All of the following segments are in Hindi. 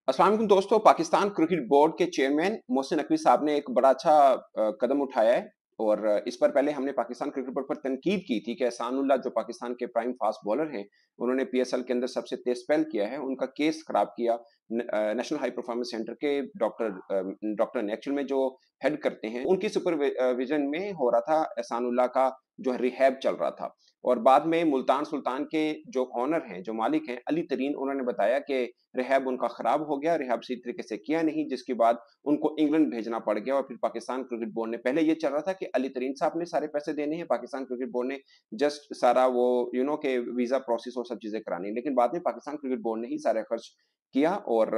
अस्सलाम वालेकुम दोस्तों। पाकिस्तान क्रिकेट बोर्ड के चेयरमैन मोहसिन नकवी साहब ने एक बड़ा अच्छा कदम उठाया है। और इस पर पहले हमने पाकिस्तान क्रिकेट बोर्ड पर तनकीद की थी कि एहसानुल्लाह जो पाकिस्तान के प्राइम फास्ट बॉलर हैं, उन्होंने पीएसएल के अंदर सबसे तेज स्पेल किया है, उनका केस खराब किया नेशनल हाई परफॉर्मेंस सेंटर के डॉक्टर ने एक्चुअल में जो हेड करते हैं उनकी सुपरविजन में हो रहा था। एहसानुल्लाह का जो रिहैब चल रहा था। और बाद में मुल्तान सुल्तान के जो ऑनर हैं, जो मालिक हैं, अली तरीन, उन्होंने बताया कि रिहैब उनका खराब हो गया, रिहैब सही तरीके से किया नहीं, जिसके बाद उनको इंग्लैंड भेजना पड़ गया। और फिर पाकिस्तान क्रिकेट बोर्ड ने, पहले ये चल रहा था कि अली तरीन साहब ने सारे पैसे देने हैं, पाकिस्तान क्रिकेट बोर्ड ने जस्ट सारा वो के वीजा प्रोसेस और सब चीजें करानी, लेकिन बाद में पाकिस्तान क्रिकेट बोर्ड ने ही सारा खर्च किया और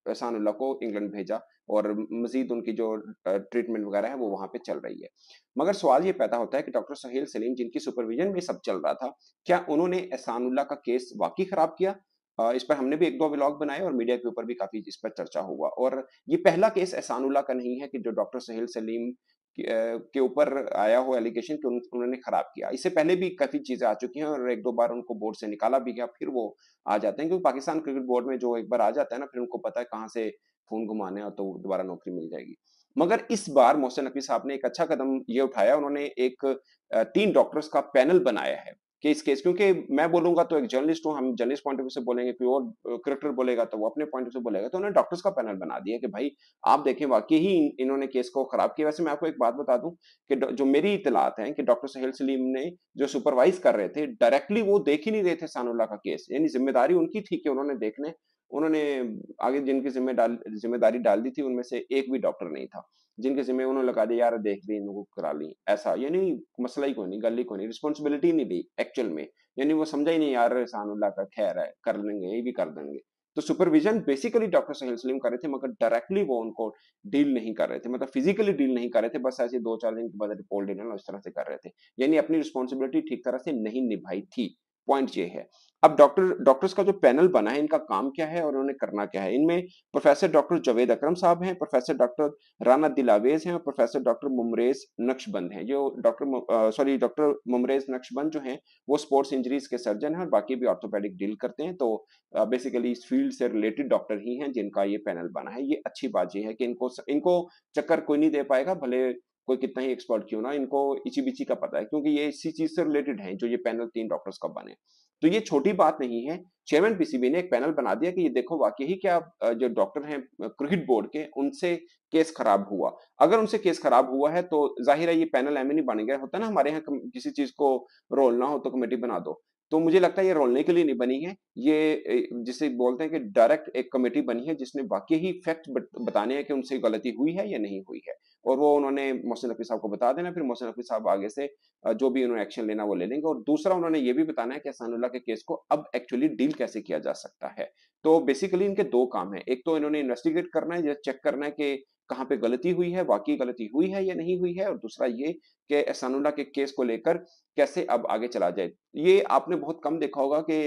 एहसानुल्लाह को इंग्लैंड भेजा। और मजीद उनकी जो ट्रीटमेंट वगैरह है वो वहां पे चल रही है। मगर सवाल ये पैदा होता है कि डॉक्टर सुहेल सलीम, जिनकी सुपरविजन में सब चल रहा था, क्या उन्होंने एहसानुल्लाह का केस वाकई खराब किया? इस पर हमने भी एक दो व्लॉग बनाए और मीडिया के ऊपर भी काफी इस पर चर्चा हुआ। और ये पहला केस एहसानुल्लाह का नहीं है कि जो डॉक्टर सुहेल सलीम के ऊपर आया हो एलिगेशन कि उन्होंने खराब किया। इससे पहले भी काफी चीजें आ चुकी हैं और एक दो बार उनको बोर्ड से निकाला भी गया, फिर वो आ जाते हैं, क्योंकि पाकिस्तान क्रिकेट बोर्ड में जो एक बार आ जाता है ना, फिर उनको पता है कहाँ से खून घुमाने हैं, और तो दोबारा नौकरी मिल जाएगी। मगर इस बार मोहसिन नकवी साहब ने एक अच्छा कदम ये उठाया, उन्होंने एक 3 डॉक्टर्स का पैनल बनाया है कि इस केस, क्योंकि मैं बोलूंगा तो एक जर्नलिस्ट हूँ, हम जर्नलिस्ट पॉइंट ऑफ व्यू से बोलेंगे, कोई और क्रिकेटर बोलेगा तो वो अपने पॉइंट ऑफ व्यू से बोलेगा, तो उन्होंने डॉक्टर्स का पैनल बना दिया कि भाई आप देखें वाकई ही इन्होंने केस को खराब किया। वैसे मैं आपको एक बात बता दूं कि जो मेरी इतलात है कि डॉक्टर सुहेल सलीम ने जो सुपरवाइज कर रहे थे डायरेक्टली, वो देख ही नहीं रहे थे सानुल्लाह का केस, यानी जिम्मेदारी उनकी थी कि उन्होंने देखने, उन्होंने आगे जिनकी जिम्मेदारी डाल दी थी उनमें से एक भी डॉक्टर नहीं था जिनके जिम्मे उन्होंने लगा दिया यार देख ली इनको करा ली, ऐसा यानी मसला ही कोई नहीं, गल ही कोई नहीं, रिस्पॉन्सिबिलिटी नहीं ली एक्चुअल में। यानी वो समझा ही नहीं यार एहसानुल्लाह का खैर है, कर लेंगे, ये भी कर देंगे। तो supervision basically doctor Suhail Salim कर रहे थे, मगर डायरेक्टली वो उनको डील नहीं कर रहे थे, मतलब फिजिकली डील नहीं कर रहे थे, बस ऐसे 2-4 दिन के बाद रिपोर्ट देना इस तरह से कर रहे थे। यानी अपनी रिस्पॉन्सिबिलिटी ठीक तरह से नहीं निभाई थी। पॉइंट ये है। अब डॉक्टर्स का जो पैनल बना है, इनका काम क्या है और उन्होंने करना क्या है? इनमें प्रोफेसर डॉक्टर जावेद अकरम साहब हैं, प्रोफेसर डॉक्टर राना दिलावेज हैं और प्रोफेसर डॉक्टर मुमरेज नक्शबंद हैं। जो डॉक्टर मुमरेज नक्शबंद जो हैं, वो स्पोर्ट्स इंजरीज के सर्जन हैं और बाकी भी ऑर्थोपेडिक डील करते हैं। तो बेसिकली इस फील्ड से रिलेटेड डॉक्टर ही हैं जिनका ये पैनल बना है। ये अच्छी बात ये है कि इनको इनको चक्कर कोई नहीं दे पाएगा, भले कोई कितना ही एक्सपर्ट क्यों ना, इनको इची बिची का पता है, क्योंकि ये इसी चीज से रिलेटेड है जो ये पैनल 3 डॉक्टर्स का बने। तो ये छोटी बात नहीं है। चेयरमैन पीसीबी ने एक पैनल बना दिया कि ये देखो वाकई ही क्या जो डॉक्टर हैं क्रिकेट बोर्ड के, उनसे केस खराब हुआ। अगर उनसे केस खराब हुआ है तो जाहिर है ये पैनल एम नहीं बन गया। होता है ना हमारे यहाँ किसी चीज को रोलना हो तो कमेटी बना दो, तो मुझे लगता है ये रोलने के लिए नहीं बनी है। ये जिसे बोलते हैं कि डायरेक्ट एक कमेटी बनी है जिसने वाकई ही फैक्ट बताने हैं कि उनसे गलती हुई है या नहीं हुई है। और वो उन्होंने मोहसिन नकवी साहब को बता देना, फिर मोहसिन नकवी साहब आगे से जो भी उन्होंने एक्शन लेना वो ले लेंगे। और दूसरा उन्होंने ये भी बताना है कि एहसानुल्लाह के केस को अब एक्चुअली डील कैसे किया जा सकता है। तो बेसिकली इनके दो काम है, एक तो इन्होंने इन्वेस्टिगेट करना है, चेक करना है कि कहाँ पे गलती हुई है, वाकई गलती हुई है या नहीं हुई है, और दूसरा ये कि एहसानुल्लाह के केस को लेकर कैसे अब आगे चला जाए। ये आपने बहुत कम देखा होगा कि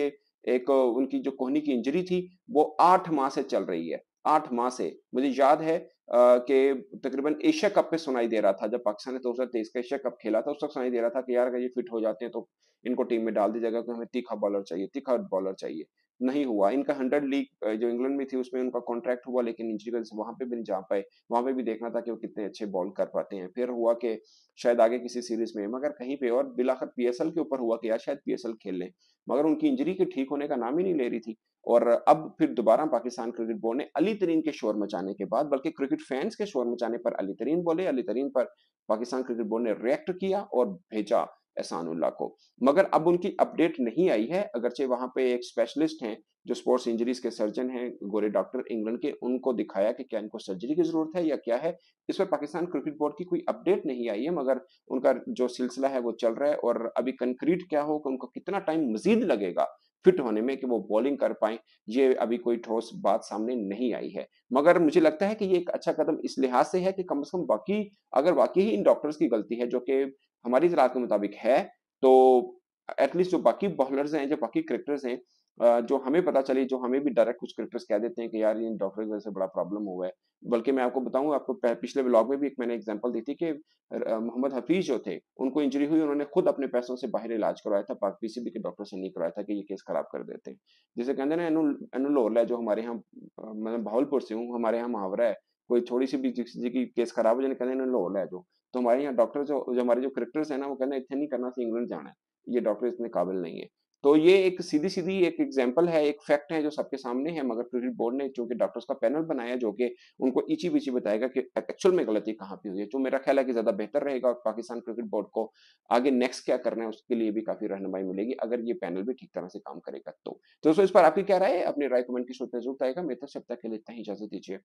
एक उनकी जो कोहनी की इंजरी थी वो 8 माह से चल रही है। 8 माह से मुझे याद है कि तकरीबन एशिया कप पे सुनाई दे रहा था, जब पाकिस्तान ने 2023 का एशिया कप खेला था, उस वक्त सुनाई दे रहा था कि यार अगर ये फिट हो जाते हैं तो इनको टीम में डाल दी जाएगा, क्योंकि हमें तीखा बॉलर चाहिए, तीखा बॉलर चाहिए। नहीं हुआ। इनका 100 लीग जो इंग्लैंड में थी उसमें उनका कॉन्ट्रैक्ट हुआ, लेकिन इंजरी की वजह से वहां पे भी नहीं जा पाए। वहां पे भी देखना था कि वो कितने अच्छे बॉल कर पाते हैं। फिर हुआ कि शायद आगे किसी सीरीज में, मगर कहीं पे और बिलाखिर पीएसएल के ऊपर हुआ कि यार शायद पीएसएल खेल लें, मगर उनकी इंजरी के ठीक होने का नाम ही नहीं ले रही थी। और अब फिर दोबारा पाकिस्तान क्रिकेट बोर्ड ने अली तरीन के शोर मचाने के बाद, बल्कि क्रिकेट फैंस के शोर मचाने पर अली तरीन बोले, अली तरीन पर पाकिस्तान क्रिकेट बोर्ड ने रिएक्ट किया और भेजा एहसानुल्लाह को। मगर अब उनकी अपडेट नहीं आई है, अगरचे वहां पे एक स्पेशलिस्ट हैं जो स्पोर्ट्स इंजरीज के सर्जन हैं, गोरे डॉक्टर इंग्लैंड के, उनको दिखाया कि क्या इनको सर्जरी की जरूरत है या क्या है। इस पर पाकिस्तान क्रिकेट बोर्ड की कोई अपडेट नहीं आई है, मगर उनका जो सिलसिला है वो चल रहा है। और अभी कंक्रीट क्या हो कि उनको कितना टाइम मजीद लगेगा फिट होने में कि वो बॉलिंग कर पाए, ये अभी कोई ठोस बात सामने नहीं आई है। मगर मुझे लगता है कि ये एक अच्छा कदम इस लिहाज से है कि कम से कम बाकी, अगर वाकई ही इन डॉक्टर्स की गलती है, जो कि हमारी इतलात के मुताबिक है, तो एटलीस्ट जो बाकी बॉलर्स हैं, जो बाकी क्रिकेटर्स हैं, जो हमें पता चली, जो हमें भी डायरेक्ट कुछ क्रिकेटर्स कह देते हैं कि यार इन डॉक्टर की वजह से बड़ा प्रॉब्लम हुआ है। बल्कि मैं आपको बताऊँ, आपको पिछले व्लॉग में भी एक मैंने एग्जांपल दी थी कि मोहम्मद हफीज जो थे, उनको इंजरी हुई, उन्होंने खुद अपने पैसों से बाहर इलाज करवाया था, पाक पीसीबी के डॉक्टर से नहीं करवाया था कि ये केस खराब कर देते हैं। जिसे कहते हैं ना, एनु लोल है, जो हमारे यहाँ मैं भावलपुर से हूँ, हमारे यहाँ मुहावरा है, कोई थोड़ी सी भी किसी की केस खराब हो जाए, कहते हैं एनु लोल है जो। तो हमारे यहाँ डॉक्टर जो हमारे जो क्रिकेटर्स है ना, वो कहते हैं इतने नहीं करना सी, इंग्लैंड जाना है, ये डॉक्टर इतने काबिल नहीं है। तो ये एक सीधी-सीधी एक एग्जांपल है, एक फैक्ट है जो सबके सामने है, मगर क्रिकेट बोर्ड ने चूँकि डॉक्टर्स का पैनल बनाया जो कि उनको इची-बिची बताएगा कि एक्चुअल में गलती कहाँ पे हुई है। जो मेरा ख्याल है कि ज़्यादा बेहतर रहेगा, और पाकिस्तान क्रिकेट बोर्ड को आगे नेक्स्ट क्या करना है उसके लिए भी काफ़ी रहनुमाई मिलेगी, अगर ये पैनल भी ठीक तरह से काम करेगा तो। तो दोस्तों, इस पर आपकी क्या राय है? अपनी राय कमेंट की सूरत में ज़रूर बताइएगा। मेरी तरफ से अब तक के लिए इतना ही, इजाज़त दीजिए।